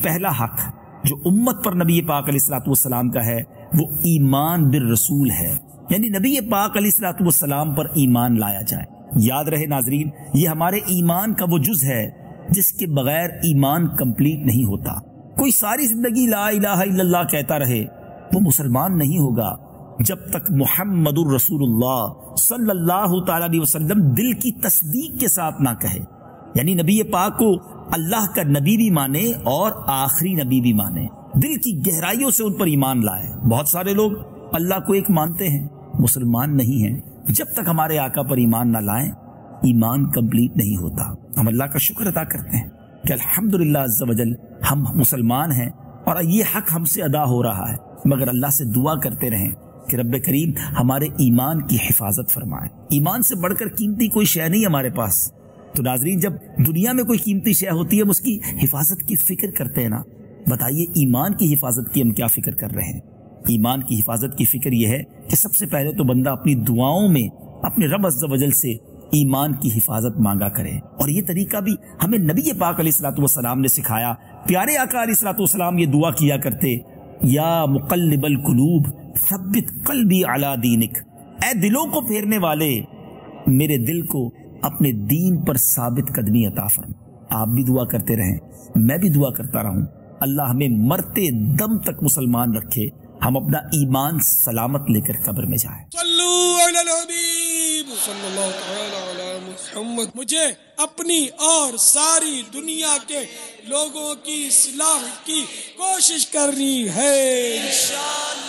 پہلا حق جو امت پر نبی پاک علیہ الصلوۃ والسلام کا ہے وہ ایمان بالرسول ہے، یعنی نبی پاک علیہ الصلوۃ والسلام پر ایمان لایا جائے۔ یاد رہے ناظرین، یہ ہمارے ایمان کا وہ جز ہے جس کے بغیر ایمان کمپلیٹ نہیں ہوتا۔ کوئی ساری زندگی لا الہ الا اللہ کہتا رہے، وہ مسلمان نہیں ہوگا جب تک محمد الرسول اللہ صلی اللہ تعالی علیہ وسلم دل کی تصدیق کے ساتھ نہ کہے، یعنی نبی پاک کو اللہ کا نبی بھی مانے اور آخری نبی بھی مانے، دل کی گہرائیوں سے ان پر ایمان لائے۔ بہت سارے لوگ اللہ کو ایک مانتے ہیں، مسلمان نہیں ہیں۔ جب تک ہمارے آقا پر ایمان نہ لائیں ایمان کمپلیٹ نہیں ہوتا۔ ہم اللہ کا شکر ادا کرتے ہیں کہ الحمدللہ عز وجل ہم مسلمان ہیں اور یہ حق ہم سے ادا ہو رہا ہے، مگر اللہ سے دعا کرتے رہیں کہ رب کریم ہمارے ایمان کی حفاظت فرمائے۔ ایمان سے بڑھ کر قیمتی کوئی شے نہیں ہمارے پاس۔ تو ناظرین، جب دنیا میں کوئی قیمتی شے ہوتی ہے ہم اس کی حفاظت کی فکر کرتے ہیں نا، بتائیے ایمان کی حفاظت کی ہم کیا فکر کر رہے ہیں؟ ایمان کی حفاظت کی فکر یہ ہے کہ سب سے پہلے تو بندہ اپنی دعاؤں میں اپنے رب عز و جل سے ایمان کی حفاظت مانگا کرے، اور یہ طریقہ بھی ہمیں نبی پاک علیہ الصلوۃ والسلام نے سکھایا۔ پیارے آقا علیہ الصلوۃ والسلام یہ دعا کیا کرتے، یا مقلب القلوب ثبت قلبی علی دینک، اے دلوں کو پھیرنے والے میرے دل کو اپنے دین پر ثابت قدمی عطا فرما۔ آپ بھی دعا کرتے رہیں، میں بھی دعا کرتا رہوں، اللہ ہمیں مرتے دم تک مسلمان رکھے، ہم اپنا ایمان سلامت لے کر قبر میں جائیں۔ صلو علی الحبیب صلی اللہ تعالی علی محمد۔ مجھے اپنی اور ساری دنیا کے لوگوں کی اصلاح کی کوشش کرنی ہے انشاءاللہ۔